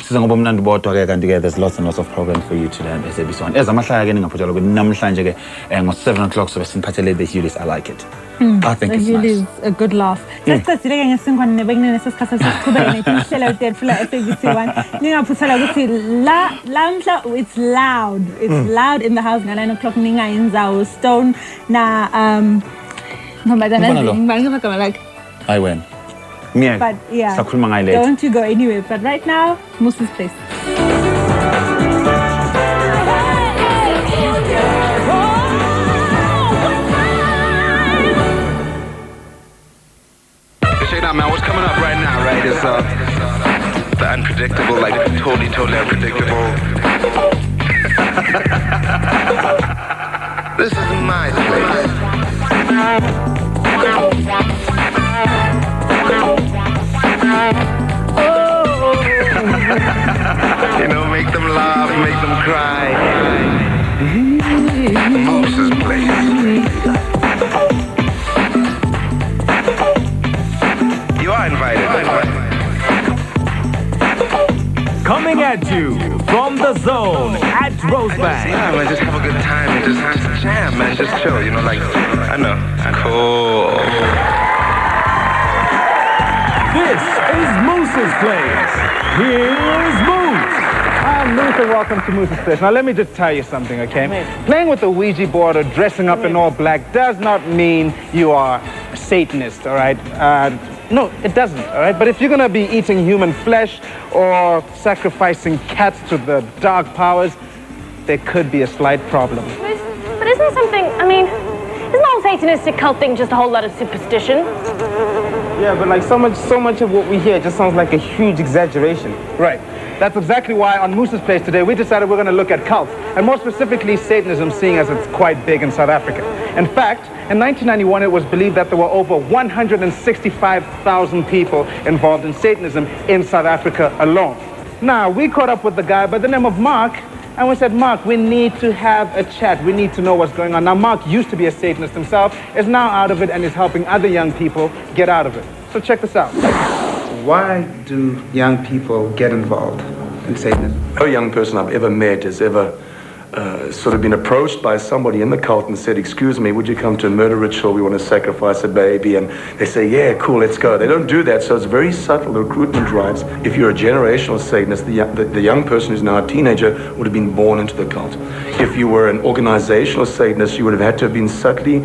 siza ngoba umnandi bodwa ke kanti ke there's lots and lots of programs for you today at SABC1 ezamahlaya ke ningaphuthelwa ukuthi namhlanje ke ngo7 o'clock so siniphathele the Hughes. I like it. I think it's nice. Is a good laugh. Sesicacile ke ngesinkwane nebekunene sesikhathi sesiqhubeka nehlelo lethu la SABC1 ningaphuthelwa ukuthi lamhla it's loud. It's loud in the house at 9 o'clock ningayinzawo Stone na ngibani like I win. Yeah. But yeah, don't you go anywhere. But right now, Moose's place. Check it out, man. What's coming up right now, right, is the unpredictable, like totally unpredictable. This is my place. You know, make them laugh, make them cry. Moose's place. You are invited. Coming at you from the zone at Rosebank. Yeah, man, just have a good time and just jam, man. Just chill, you know, like, I know. Cool. This is Moose's Place. Here's Moose. Moose, and welcome to Moose's Place. Now, let me just tell you something, okay? Playing with the Ouija board or dressing up in all black does not mean you are a Satanist, all right? No, it doesn't, all right? But if you're going to be eating human flesh or sacrificing cats to the dark powers, there could be a slight problem. But isn't something, isn't the whole Satanistic cult thing just a whole lot of superstition? Yeah, but like so much of what we hear just sounds like a huge exaggeration. Right. That's exactly why on Moose's Place today we decided we're going to look at cults, and more specifically Satanism, seeing as it's quite big in South Africa. In fact, in 1991 it was believed that there were over 165,000 people involved in Satanism in South Africa alone. Now, we caught up with the guy by the name of Mark, and we said, Mark, we need to have a chat. We need to know what's going on. Now, Mark used to be a Satanist himself, is now out of it, and is helping other young people get out of it. So check this out. Why do young people get involved in Satanism? No young person I've ever met has ever sort of been approached by somebody in the cult and said, excuse me, would you come to a murder ritual? We want to sacrifice a baby. And they say, yeah, cool, let's go. They don't do that, so it's very subtle, the recruitment drives. If you're a generational Satanist, the young person who's now a teenager would have been born into the cult. If you were an organizational Satanist, you would have had to have been subtly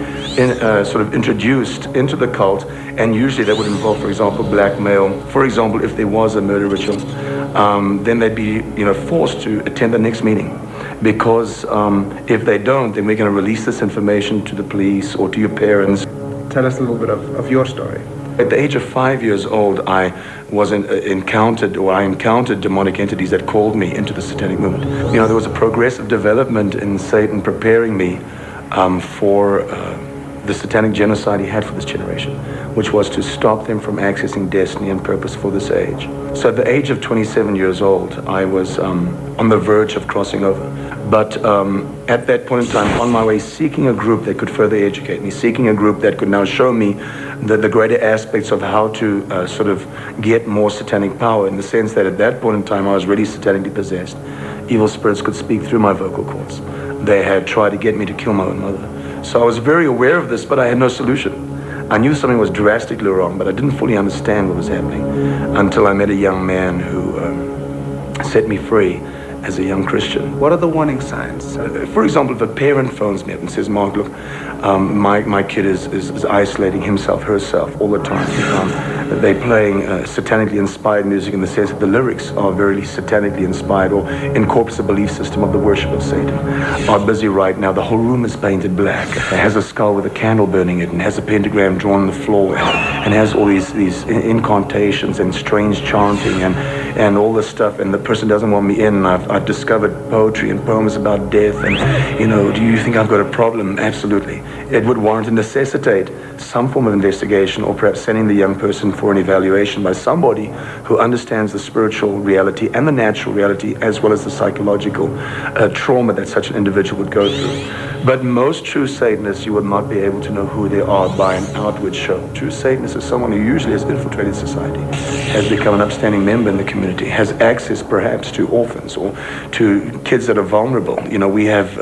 sort of introduced into the cult, and usually that would involve, for example, blackmail. For example, if there was a murder ritual, then they'd be forced to attend the next meeting. Because if they don't, then we're going to release this information to the police or to your parents. Tell us a little bit of your story. At the age of 5 years old, I encountered demonic entities that called me into the satanic movement. There was a progressive development in Satan preparing me for the satanic genocide he had for this generation, which was to stop them from accessing destiny and purpose for this age. So at the age of 27 years old, I was on the verge of crossing over. But at that point in time, on my way, seeking a group that could further educate me, seeking a group that could now show me the greater aspects of how to sort of get more satanic power, in the sense that at that point in time, I was really satanically possessed. Evil spirits could speak through my vocal cords. They had tried to get me to kill my own mother. So I was very aware of this, but I had no solution. I knew something was drastically wrong, but I didn't fully understand what was happening until I met a young man who set me free as a young Christian. What are the warning signs? For example, if a parent phones me up and says, Mark, look, my kid is isolating himself, herself all the time. They're playing satanically inspired music in the sense that the lyrics are very satanically inspired or incorporates the belief system of the worship of Satan. Are busy right now. The whole room is painted black. It has a skull with a candle burning it, and has a pentagram drawn on the floor, and has all these incantations and strange chanting and all this stuff, and the person doesn't want me in. I've discovered poetry and poems about death, and do you think I've got a problem? Absolutely. it would warrant and necessitate some form of investigation, or perhaps sending the young person for an evaluation by somebody who understands the spiritual reality and the natural reality, as well as the psychological trauma that such an individual would go through. But most true Satanists, you would not be able to know who they are by an outward show. True Satanist is someone who usually has infiltrated society, has become an upstanding member in the community, has access perhaps to orphans or to kids that are vulnerable. You know, we have,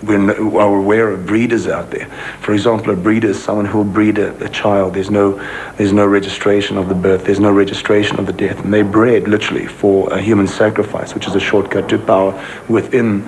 we're aware of breeders out there. For example, a breeder is someone who will breed a child. There's no registration of the birth, there's no registration of the death, and they bred literally for a human sacrifice, which is a shortcut to power within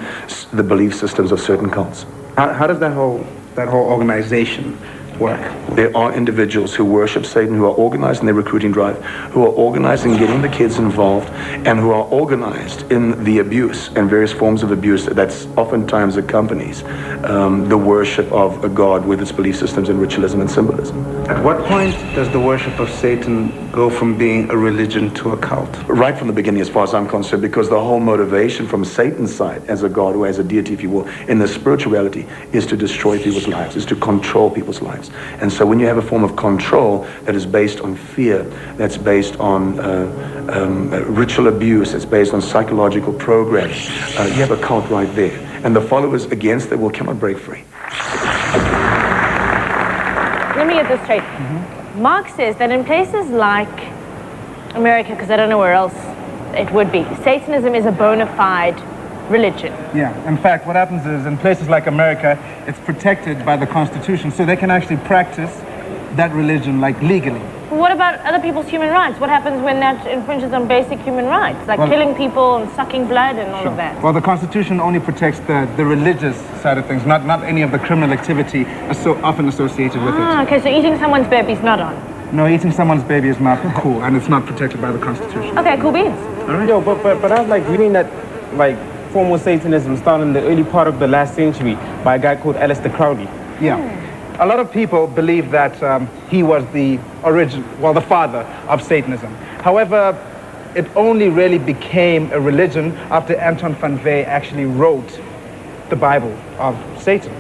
the belief systems of certain cults. How does that whole organization work? There are individuals who worship Satan, who are organized in their recruiting drive, who are organized in getting the kids involved, and who are organized in the abuse and various forms of abuse that's oftentimes accompanies the worship of a god with its belief systems and ritualism and symbolism. At what point does the worship of Satan go from being a religion to a cult? Right from the beginning, as far as I'm concerned, because the whole motivation from Satan's side, as a god or as a deity, if you will, in the spiritual reality, is to destroy people's lives, is to control people's lives. And so when you have a form of control that is based on fear, that's based on ritual abuse, that's based on psychological programs, you have a cult right there. And the followers against it cannot break free. Let me get this straight. Mark says that in places like America, because I don't know where else it would be, Satanism is a bona fide religion. Yeah, in fact, what happens is in places like America, it's protected by the Constitution, so they can actually practice that religion like legally. What about other people's human rights? What happens when that infringes on basic human rights, like killing people and sucking blood and all of that? Well, the Constitution only protects the religious side of things, not any of the criminal activity so often associated with it. Okay, so eating someone's baby is not on. No, eating someone's baby is not cool, and it's not protected by the Constitution. Okay, cool beans. All right. Yo, but I was like reading that, like, formal Satanism started in the early part of the last century by a guy called Aleister Crowley. Yeah. A lot of people believe that he was the the father of Satanism. However, it only really became a religion after Anton van Vey actually wrote the Bible of Satan.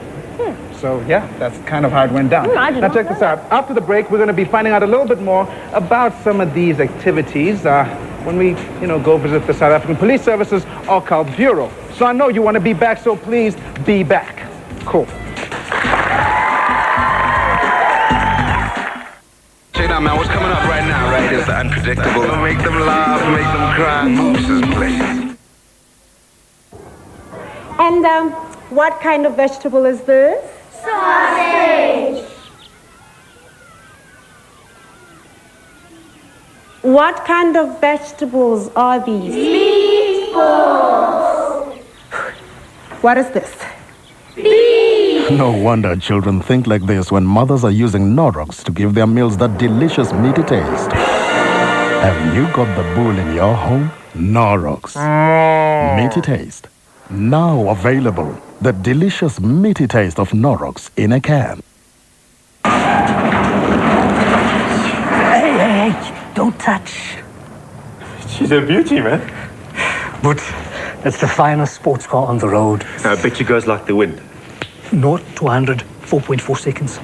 So yeah, that's kind of how it went down. Now check this out. After the break, we're going to be finding out a little bit more about some of these activities when we, go visit the South African Police Service's Occult Bureau. So I know you want to be back, so please be back. Cool. Check it out, man. What's coming up right now, right, is the unpredictable. Make them laugh, make them cry. Moose's place. And what kind of vegetable is this? Sausage. What kind of vegetables are these? Meatballs. What is this? Beef. No wonder children think like this when mothers are using Norox to give their meals that delicious meaty taste. Have you got the bull in your home? Norox. Meaty taste. Now available. The delicious meaty taste of Norox in a can. Hey, don't touch. She's a beauty, man. But that's the finest sports car on the road. I bet she goes like the wind. 0 to 100, 4.4 seconds.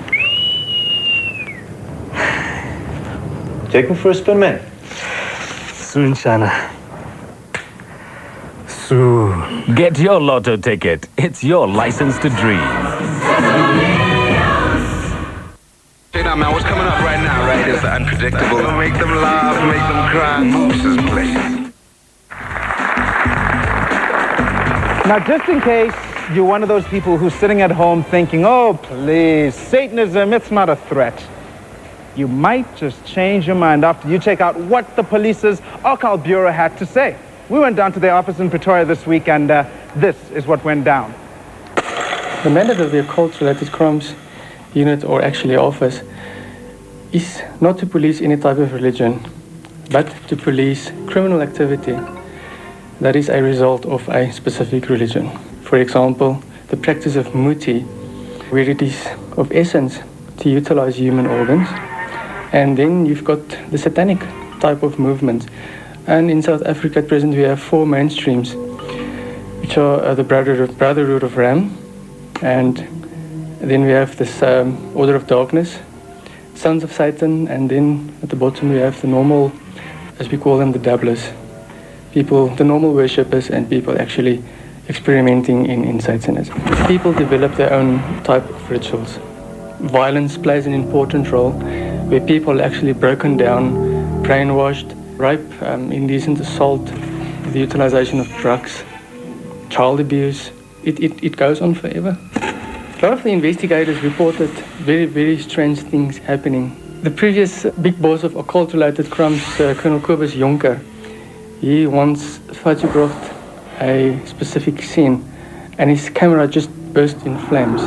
Take me for a spin, man. Soon, Shana. Soon. Get your lotto ticket. It's your license to dream. Check it out, man. What's coming up right now, right, is the unpredictable. Make them laugh, make them cry. Moose's place. Now, just in case you're one of those people who's sitting at home thinking, oh, please, Satanism, it's not a threat. You might just change your mind after you check out what the police's Occult Bureau had to say. We went down to their office in Pretoria this week, and this is what went down. The mandate of the occult-related crimes unit, or actually office, is not to police any type of religion, but to police criminal activity that is a result of a specific religion. For example, the practice of muti, where it is of essence to utilize human organs. And then you've got the satanic type of movement. And in South Africa at present we have 4 mainstreams, which are the Brotherhood of Ram, and Then we have this Order of Darkness, Sons of Satan, and then at the bottom we have the normal, as we call them, the dabblers. People, the normal worshippers, and people actually experimenting in Satanism. People develop their own type of rituals. Violence plays an important role, where people are actually broken down, brainwashed, rape, indecent assault, the utilization of drugs, child abuse. It goes on forever. A lot of the investigators reported very, very strange things happening. The previous big boss of occult-related crimes, Colonel Kobus Jonker, he once photographed a specific scene and his camera just burst in flames,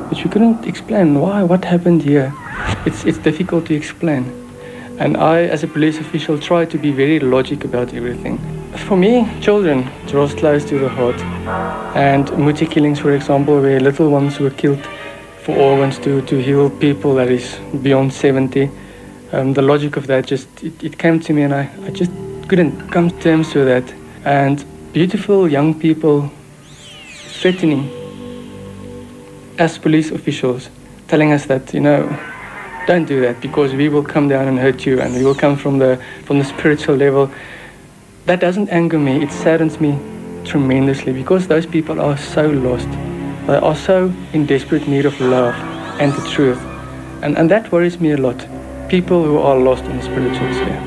which we couldn't explain. Why? What happened here? It's difficult to explain. And I, as a police official, try to be very logical about everything. For me, children draws close to the heart. And Muti killings, for example, where little ones were killed for organs to heal people that is beyond 70. The logic of that just, it came to me, and I just couldn't come to terms with that. And beautiful young people threatening as police officials, telling us that, you know, don't do that because we will come down and hurt you, and we will come from the spiritual level. That doesn't anger me, it saddens me tremendously, because those people are so lost. They are so in desperate need of love and the truth. And that worries me a lot. People who are lost in the spiritual sphere.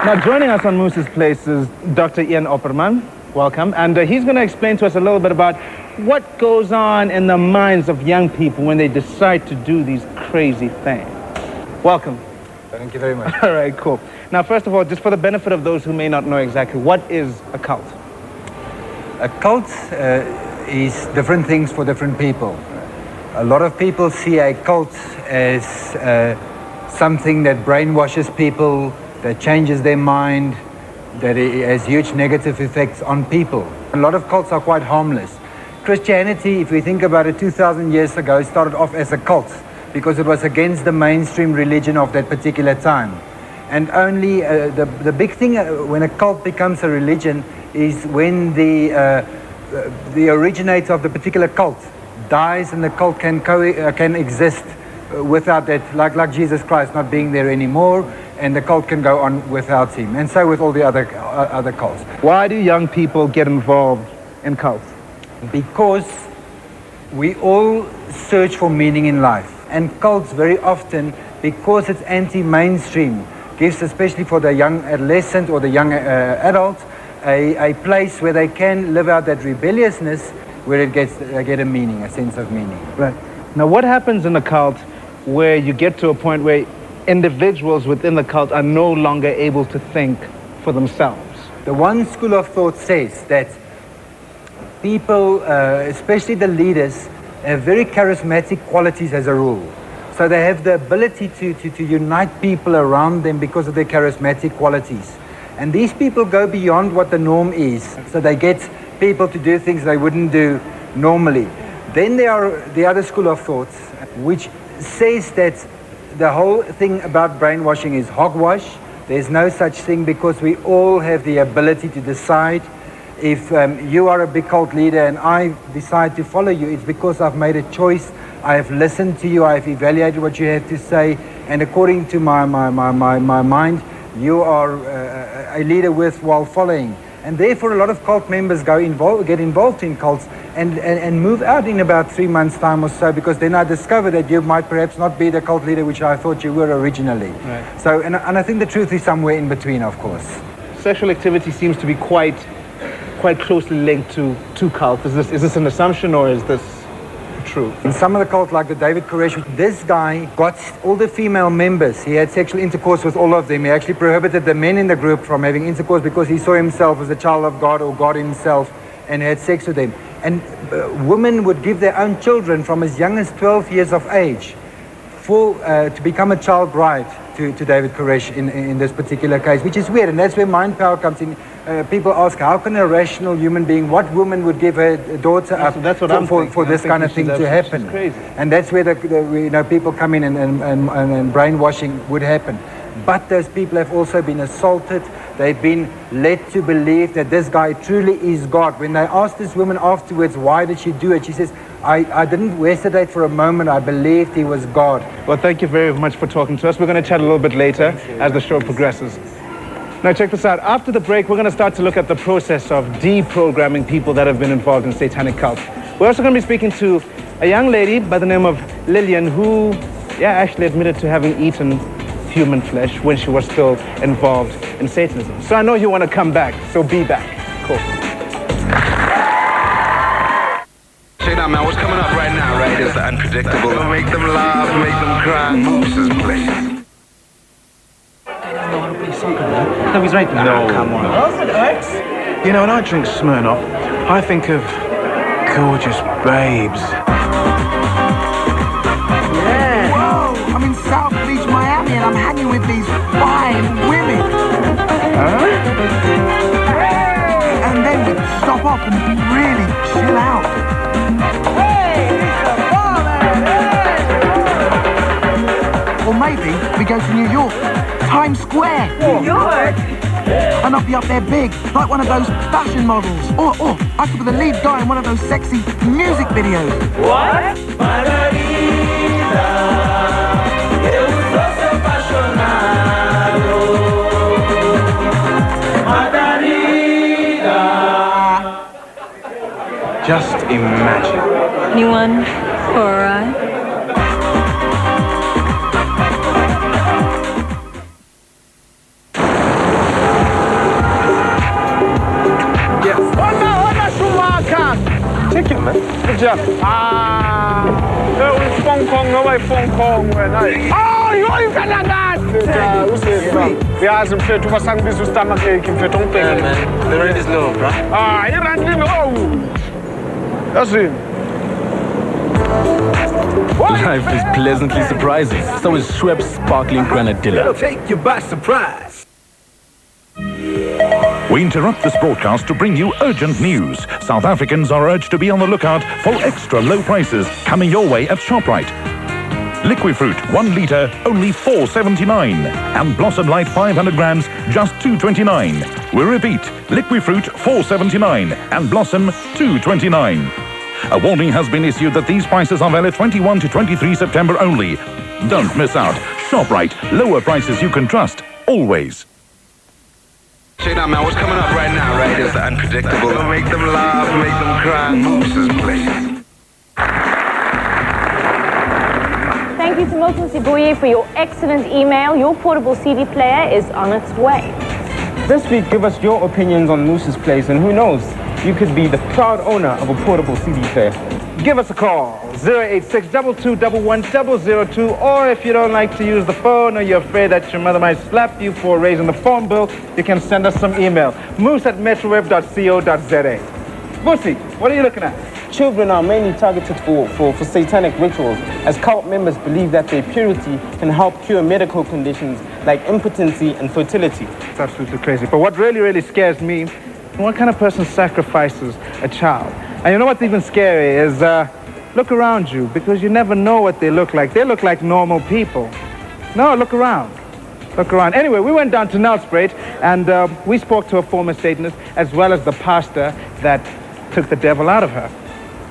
Now, joining us on Moose's Place is Dr. Ian Opperman. Welcome. And he's going to explain to us a little bit about what goes on in the minds of young people when they decide to do these crazy things. Welcome. Thank you very much. All right, cool. Now, first of all, just for the benefit of those who may not know exactly, what is a cult? A cult is different things for different people. A lot of people see a cult as something that brainwashes people, that changes their mind, that it has huge negative effects on people. A lot of cults are quite harmless. Christianity, if we think about it, 2,000 years ago, started off as a cult because it was against the mainstream religion of that particular time. And only the big thing when a cult becomes a religion is when the originator of the particular cult dies, and the cult can exist without that, like Jesus Christ not being there anymore, and the cult can go on without him. And so with all the other cults. Why do young people get involved in cults? Because we all search for meaning in life. And cults very often, because it's anti-mainstream, gives, especially for the young adolescent or the young adult, a place where they can live out that rebelliousness, where they get a meaning, a sense of meaning. Right. Now, what happens in a cult where you get to a point where individuals within the cult are no longer able to think for themselves? The one school of thought says that people, especially the leaders, have very charismatic qualities as a rule. So they have the ability to unite people around them because of their charismatic qualities. And these people go beyond what the norm is. So they get people to do things they wouldn't do normally. Then there are the other school of thoughts, which says that the whole thing about brainwashing is hogwash. There's no such thing, because we all have the ability to decide. If you are a big cult leader and I decide to follow you, it's because I've made a choice. I have listened to you, I have evaluated what you have to say, and according to my mind, you are a leader worthwhile following. And therefore a lot of cult members get involved in cults and move out in about 3 months' time or so, because then I discover that you might perhaps not be the cult leader which I thought you were originally. Right. So, and I think the truth is somewhere in between, of course. Sexual activity seems to be quite closely linked to cults. Is this an assumption, or is this true? In some of the cults, like the David Koresh, this guy got all the female members. He had sexual intercourse with all of them. He actually prohibited the men in the group from having intercourse because he saw himself as a child of God, or God himself, and had sex with them. And women would give their own children from as young as 12 years of age to become a child bride to David Koresh in this particular case, which is weird. And that's where mind power comes in. People ask, how can a rational human being, what woman would give her daughter up for this kind of thing to happen? And that's where the people come in and brainwashing would happen. But those people have also been assaulted. They've been led to believe that this guy truly is God. When they asked this woman afterwards, why did she do it? She says, I didn't hesitate for a moment. I believed he was God. Well, thank you very much for talking to us. We're going to chat a little bit later as the show progresses. Now, check this out. After the break, we're going to start to look at the process of deprogramming people that have been involved in satanic cults. We're also going to be speaking to a young lady by the name of Lillian who, actually admitted to having eaten human flesh when she was still involved in Satanism. So I know you want to come back, so be back. Cool. Check it out, man. What's coming up right now, right, is the unpredictable. Make them laugh, make them cry. Moose's place. No, he's right. No, come on. You know, when I drink Smirnoff, I think of gorgeous babes. Yeah. Whoa, I'm in South Beach, Miami, and I'm hanging with these fine women. Huh? And then we stop off and really chill out. Hey, it's a ball, or maybe we go to New York, Times Square. New York? And I'll be up there big, like one of those fashion models. Or I could be the lead guy in one of those sexy music videos. What? Just imagine. Anyone for a ride? Take it, man. Good job. You can Man, the rent is low, bro. That's it. Life is pleasantly surprising. So is Schweppes Sparkling Granadilla. It'll take you by surprise. We interrupt this broadcast to bring you urgent news. South Africans are urged to be on the lookout for extra low prices coming your way at ShopRite. Liquid fruit, 1 litre, only $4.79. And Blossom Light 500 grams, just $2.29. We repeat, liquid fruit, $4.79. And Blossom, $2.29. A warning has been issued that these prices are valid 21 to 23 September only. Don't miss out. ShopRite, lower prices you can trust, always. Check it out, man. What's coming up right now, right, is the unpredictable. Make them laugh, make them cry. Moose's place. Thank you to Milton Sibuye for your excellent email. Your portable CD player is on its way. This week, give us your opinions on Moose's Place, and who knows, you could be the proud owner of a portable CD player. Give us a call, 086-2211-002, or if you don't like to use the phone or you're afraid that your mother might slap you for raising the phone bill, you can send us some email, moose@metroweb.co.za. Moosey, what are you looking at? Children are mainly targeted for satanic rituals, as cult members believe that their purity can help cure medical conditions like impotency and fertility. It's absolutely crazy. But what really, really scares me, what kind of person sacrifices a child? And you know what's even scary is, look around you, because you never know what they look like. They look like normal people. No, look around. Look around. Anyway, we went down to Nelspruit, and we spoke to a former Satanist, as well as the pastor that took the devil out of her.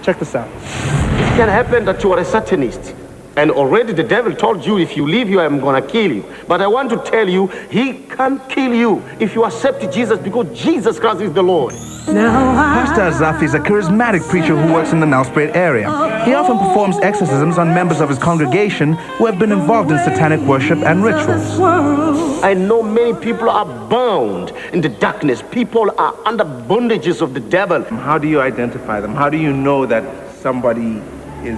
Check this out. It can happen that you are a Satanist, and already the devil told you, if you leave here, I'm gonna kill you. But I want to tell you, he can't kill you if you accept Jesus, because Jesus Christ is the Lord. Pastor Azaf is a charismatic preacher who works in the Nelspruit area. He often performs exorcisms on members of his congregation who have been involved in satanic worship and rituals. I know many people are bound in the darkness. People are under bondages of the devil. How do you identify them? How do you know that somebody is,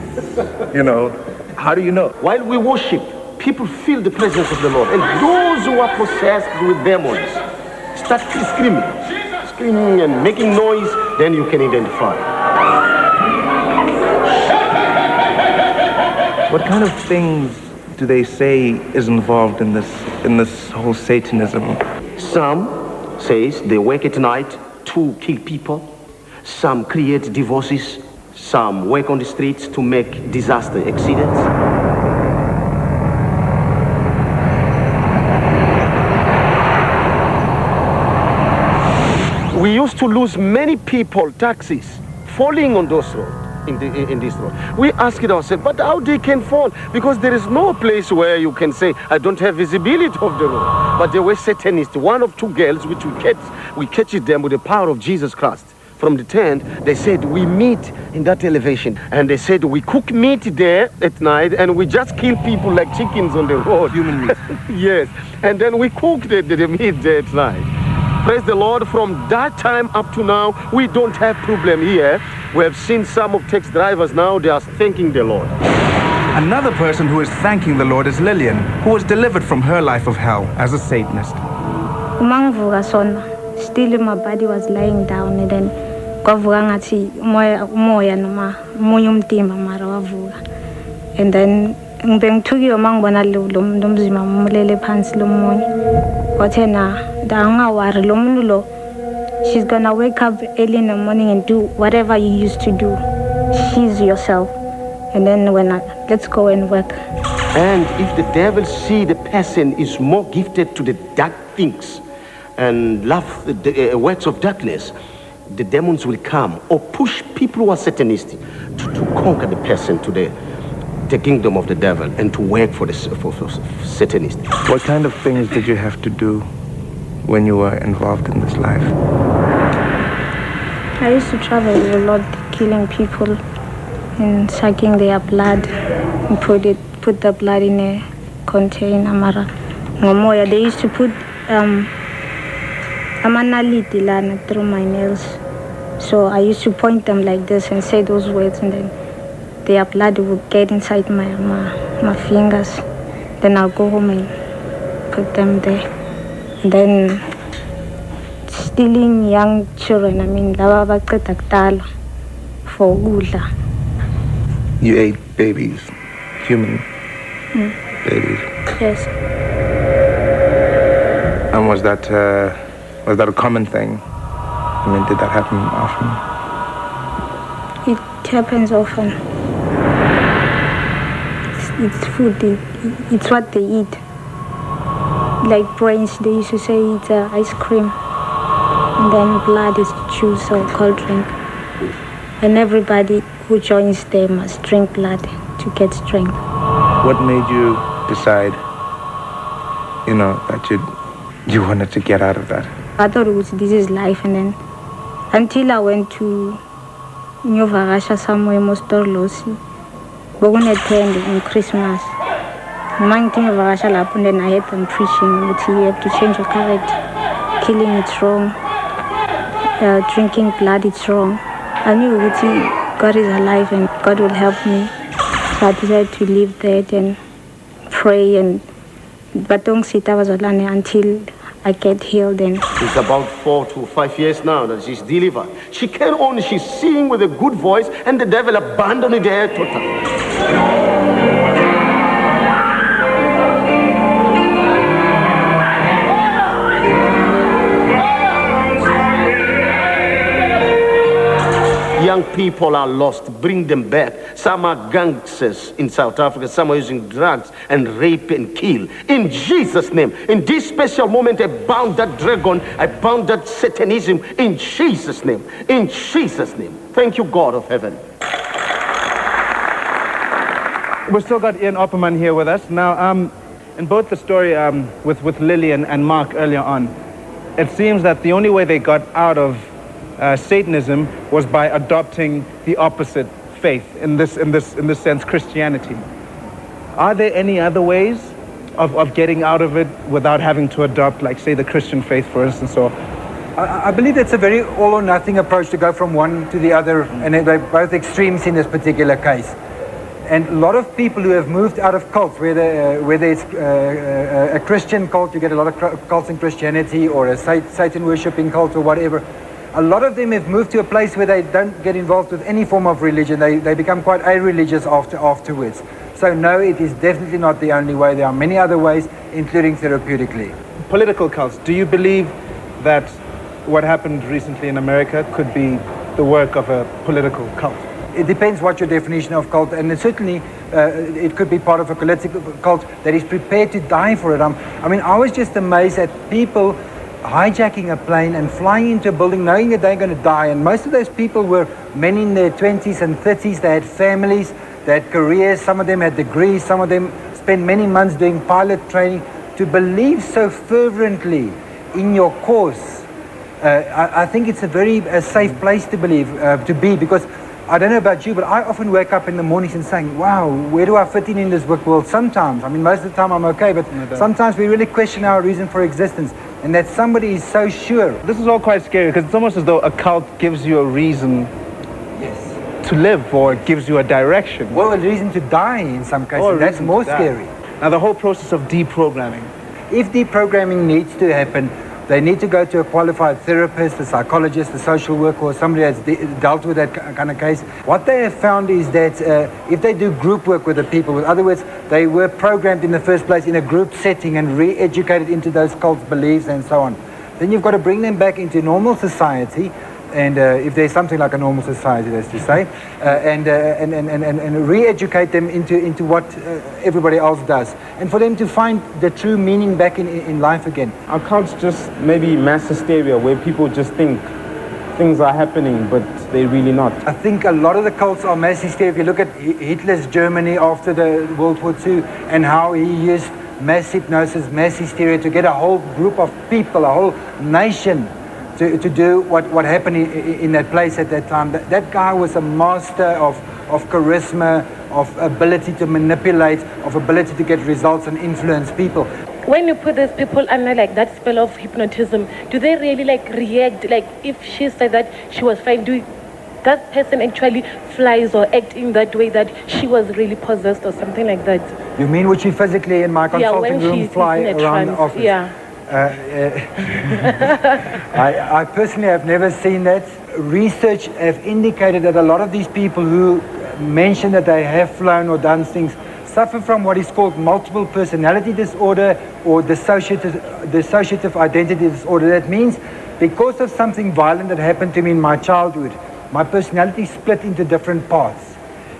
how do you know? While we worship, people feel the presence of the Lord. And those who are possessed with demons start screaming and making noise, then you can identify. What kind of things do they say is involved in this whole Satanism? Some says they work at night to kill people. Some create divorces. Some work on the streets to make disaster accidents. We used to lose many people, taxis, falling on those roads. In this road, we asked ourselves, but how they can fall? Because there is no place where you can say, I don't have visibility of the road. But they were Satanists. One of two girls, which we catch them with the power of Jesus Christ. From the tent, they said, we meet in that elevation. And they said, we cook meat there at night, and we just kill people like chickens on the road. Human meat. Yes. And then we cook the meat there at night. Praise the Lord. From that time up to now, we don't have problem here. We have seen some of taxi drivers now, they are thanking the Lord. Another person who is thanking the Lord is Lillian, who was delivered from her life of hell as a Satanist. Still my body was lying down, and then and then ngibengithukiwe mangibona lo mzima umlele phansi lo munye wathe na angawari lo muntu lo, she's gonna wake up early in the morning and do whatever you used to do. She's yourself. And then let's go and work. And if the devil see the person is more gifted to the dark things and love the works of darkness, the demons will come or push people who are Satanists to conquer the person to the kingdom of the devil and to work for Satanists. What kind of things did you have to do when you were involved in this life? I used to travel a lot, killing people and sucking their blood and put the blood in a container. They used to put amanaliti lana through my nails. So I used to point them like this and say those words, and then their blood would get inside my fingers. Then I'll go home and put them there. And then stealing young children, for gula. You ate babies, human babies. Yes. And was that a common thing? I mean, did that happen often? It happens often. It's food. It's what they eat. Like brains, they used to say it's ice cream. And then blood is juice or cold drink. And everybody who joins them must drink blood to get strength. What made you decide, that you wanted to get out of that? I thought this is life, and then until I went to New Varasha somewhere, Mostorlosi, Bogun attend in Christmas. And then I heard them preaching that you have to change your character. Killing it's wrong. Drinking blood it's wrong. I knew God is alive and God will help me. So I decided to leave that and pray, but don't sit until I get healed. And it's about 4 to 5 years now that she's delivered. She came on, she's singing with a good voice, and the devil abandoned her totally. Young people are lost, bring them back. Some are gangsters in South Africa, some are using drugs and rape and kill. In Jesus' name, in this special moment, I bound that dragon, I bound that Satanism in Jesus' name. In Jesus' name. Thank you, God of heaven. We've still got Ian Opperman here with us. Now, in both the story with Lillian and Mark earlier on, it seems that the only way they got out of Satanism was by adopting the opposite faith, in this sense, Christianity. Are there any other ways of getting out of it without having to adopt, like, say, the Christian faith, for instance? Or I believe it's a very all or nothing approach to go from one to the other, and they're both extremes in this particular case. And a lot of people who have moved out of cults, whether it's a Christian cult, you get a lot of cults in Christianity, or a Satan worshipping cult or whatever. A lot of them have moved to a place where they don't get involved with any form of religion. They become quite irreligious afterwards. So no, it is definitely not the only way. There are many other ways, including therapeutically. Political cults. Do you believe that what happened recently in America could be the work of a political cult? It depends what your definition of cult, and certainly it could be part of a political cult that is prepared to die for it. I mean, I was just amazed at people hijacking a plane and flying into a building knowing that they're going to die. And most of those people were men in their 20s and 30s. They had families, they had careers, some of them had degrees, some of them spent many months doing pilot training. To believe so fervently in your cause, I think it's a very safe place to be, because I don't know about you, but I often wake up in the mornings and saying, wow, where do I fit in this world? Sometimes, I mean, most of the time I'm okay, but sometimes we really question our reason for existence, and that somebody is so sure. This is all quite scary, because it's almost as though a cult gives you a reason to live, or it gives you a direction. Well, a reason to die in some cases. That's more scary. Now, the whole process of deprogramming. If deprogramming needs to happen, they need to go to a qualified therapist, a psychologist, a social worker, or somebody that's dealt with that kind of case. What they have found is that if they do group work with the people, in other words, they were programmed in the first place in a group setting and re-educated into those cult beliefs and so on, then you've got to bring them back into normal society. And if there's something like a normal society, that's to say, and re-educate them into what everybody else does, and for them to find the true meaning back in life again. Are cults just maybe mass hysteria where people just think things are happening, but they're really not? I think a lot of the cults are mass hysteria. If you look at Hitler's Germany after the World War II and how he used mass hypnosis, mass hysteria to get a whole group of people, a whole nation to do what happened in that place at that time. That guy was a master of charisma, of ability to manipulate, of ability to get results and influence people. When you put these people under like that spell of hypnotism, do they really like react? Like if she said that she was fine, that person actually flies or act in that way that she was really possessed or something like that? You mean would she physically in my consulting room fly around the office? Yeah. I personally have never seen that. Research have indicated that a lot of these people who mention that they have flown or done things suffer from what is called multiple personality disorder or dissociative identity disorder. That means because of something violent that happened to me in my childhood, my personality split into different parts.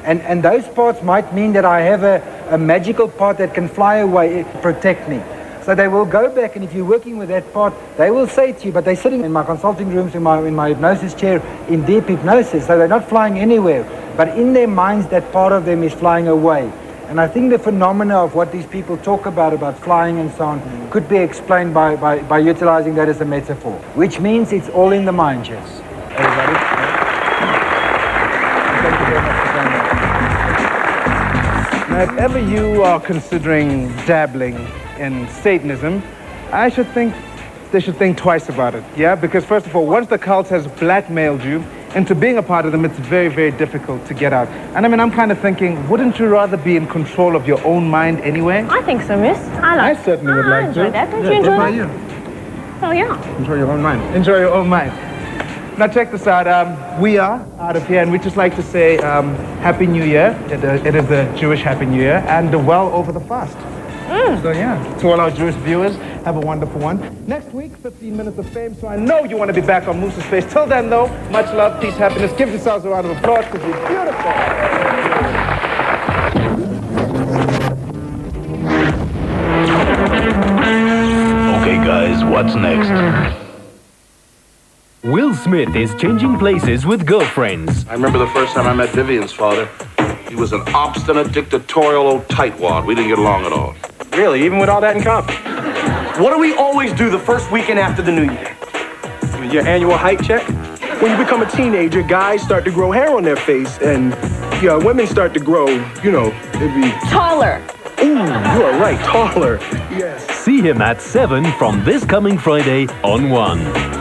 And those parts might mean that I have a magical part that can fly away, protect me. So they will go back, and if you're working with that part, they will say to you, but they're sitting in my consulting rooms, in my hypnosis chair, in deep hypnosis, so they're not flying anywhere. But in their minds, that part of them is flying away. And I think the phenomena of what these people talk about flying and so on, could be explained by utilizing that as a metaphor, which means it's all in the mind, yes. Everybody? Thank you very much for saying that. Now, if ever you are considering dabbling in Satanism, they should think twice about it, yeah? Because first of all, once the cult has blackmailed you into being a part of them, it's very, very difficult to get out. And I mean, I'm kind of thinking, wouldn't you rather be in control of your own mind anyway? I think so, miss. I certainly would like to. I enjoy that. Don't you enjoy that? You? Oh, yeah. Enjoy your own mind. Enjoy your own mind. Now check this out. We are out of here, and we'd just like to say Happy New Year. It is the Jewish Happy New Year, and well over the fast. So yeah, to all our Jewish viewers, have a wonderful one. Next week, 15 minutes of fame, so I know you want to be back on Moose's Face. Till then, though, much love, peace, happiness. Give yourselves a round of applause, because you're beautiful. Okay, guys, what's next? Will Smith is changing places with girlfriends. I remember the first time I met Vivian's father. He was an obstinate, dictatorial old tightwad. We didn't get along at all. Really? Even with all that in common? What do we always do the first weekend after the new year? Your annual height check? When you become a teenager, guys start to grow hair on their face, and women start to grow, maybe... Taller. Ooh, you are right, taller. Yes. See him at 7 from this coming Friday on 1.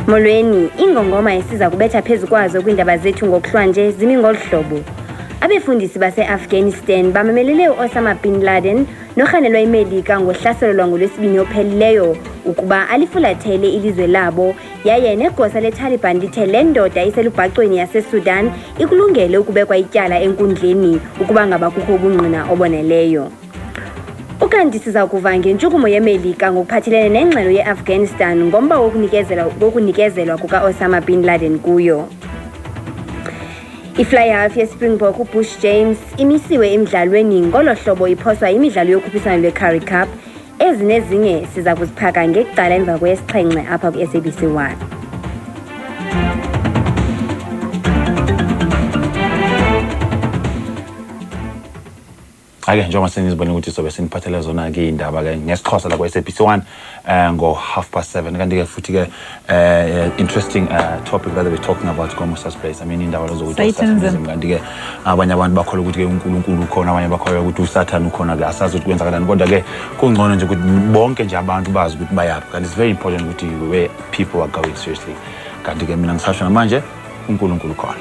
Molweni, ingongoma esiza kubetha phezu kwazo kwiindaba zethu ngokuhlwanje zimi ngolu hlobo. Abefundisi base-Afghanistan bamemelele u-Osama bin Laden norhanelwa iMelika ngohlaselo lwangolwesibini ophelileyo ukuba alifulathele ilizwe labo, yaye negosa leTaliban lithe le ndoda iselubhacweni yaseSudan ikulungele ukubekwa ityala enkundleni ukuba ngaba kukho ubungqina oboneleyo. Ukanti siza kuva ngentshukumo yeMelika ngokuphathelene nengxelo ye-Afghanistan ngomba wokunikezelwa kuka-Osama bin Laden kuyo. I-fly half ye-Springbok uBush James imisiwe emidlalweni ngolo hlobo iphoswa imidlalo yokhuphiswano lwe-Currie Cup. Ezinezinye siza kuziphaka ngekuqala emva kwesixhenxe apha ku-SABC 1. Ake njengoba senizibona ukuthi sobe siniphathele zona ke indaba ke ngesixhosa la kwa-SABC 1 ngo 7:30 kanti ke futhi ke interesting topic that we're talking about Musa's place. I mean indaba zokuthi Satanism kanti ke abanye abantu bakholwa ukuthi ke uNkulunkulu ukhona, abanye bakholwa ukuthi uSathane ukhona ke asazi ukuthi kwenza kanjani, kodwa ke kungcono nje ukuthi bonke nje abantu bazi ukuthi bayaphi, and it's very important ukuthi where people are going seriously. Kanti ke mina ngisasho namanje uNkulunkulu khona.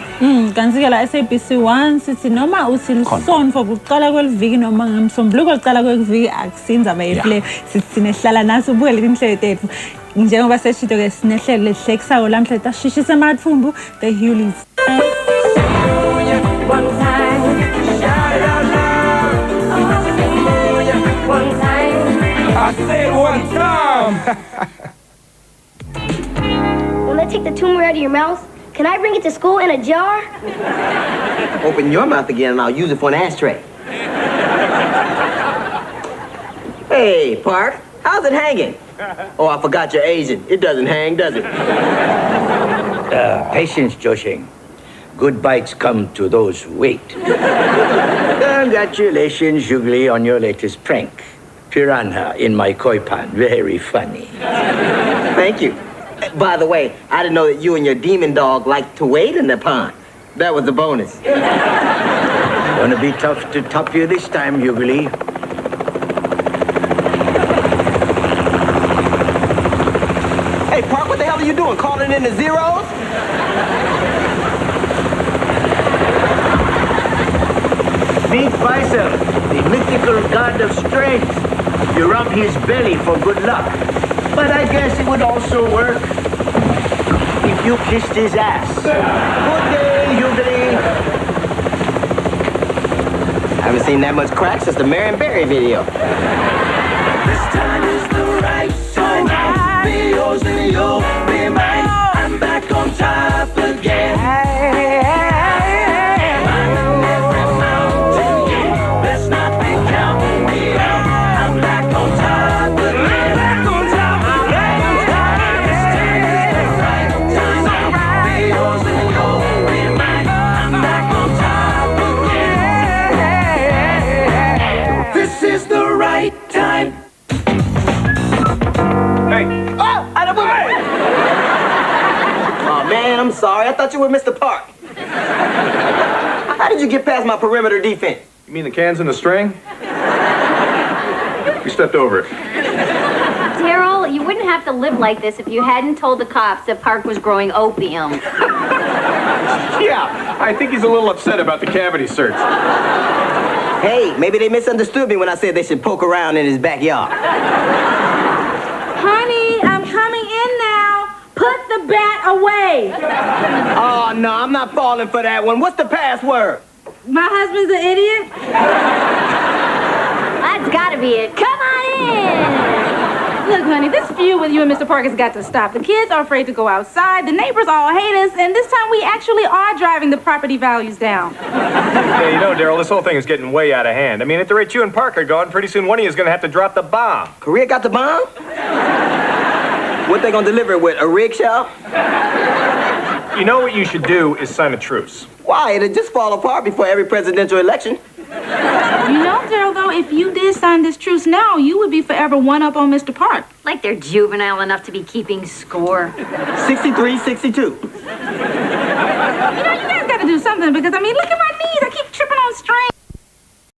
Kanti ke la SABC 1 sithi noma uthi lisonto kuqala kweliviki noma ngemsombuluko liqala kweviki akusinza bayeplay sithi sinehlala naso ubuke letinhlelo tethu njengoba seshito ke sinehlelo lehlekisayo lamhla tashishisa amathumbu the Hulies. I said one time. When they take the tumor out of your mouth, can I bring it to school in a jar? Open your mouth again and I'll use it for an ashtray. Hey, Park, how's it hanging? Oh, I forgot you're Asian. It doesn't hang, does it? Patience, Joshing. Good bites come to those who wait. Congratulations, Jugli, on your latest prank. Piranha in my koi pan. Very funny. Thank you. By the way, I didn't know that you and your demon dog like to wade in the pond. That was a bonus. Gonna be tough to top you this time, Hughley. Hey, Park, what the hell are you doing? Calling in the zeros? Meet Bicep, the mythical god of strength. You rub his belly for good luck. But I guess it would also work if you kissed his ass. Good day, Hughley. I haven't seen that much crack since the Marion Barry video. This time is the right time. Be yours and you'll be mine. I'm back on top again. Climbing every mountain, yeah. Let's not be counting me out. I'm back on top again. Back on top again. This time is the right time. Be yours and you'll be mine. I'm back on top again. This is the right time. Hey! Oh! I don't Oh, man, I'm sorry. I thought you were Mr. Park. How did you get past my perimeter defense? You mean the cans and the string? You stepped over it. Daryl, you wouldn't have to live like this if you hadn't told the cops that Park was growing opium. Yeah, I think he's a little upset about the cavity search. Hey, maybe they misunderstood me when I said they should poke around in his backyard. Honey, I'm coming in now. Put the bat away. Oh, no, I'm not falling for that one. What's the password? My husband's an idiot. That's gotta be it. Come on in. Look, honey, this feud with you and Mr. Park has got to stop. The kids are afraid to go outside. The neighbors all hate us. And this time we actually are driving the property values down. Yeah, you know, Daryl, this whole thing is getting way out of hand. I mean, at the rate you and Park are going, pretty soon one of you is going to have to drop the bomb. Korea got the bomb? What they going to deliver it with, a rickshaw? You know what you should do is sign a truce. Why? It'll just fall apart before every presidential election. You know, Daryl, though, if you did sign this truce now, you would be forever one up on Mr. Park. Like they're juvenile enough to be keeping score. 63-62. You know, you guys got to do something because, I mean, look at my knees. I keep tripping on strings.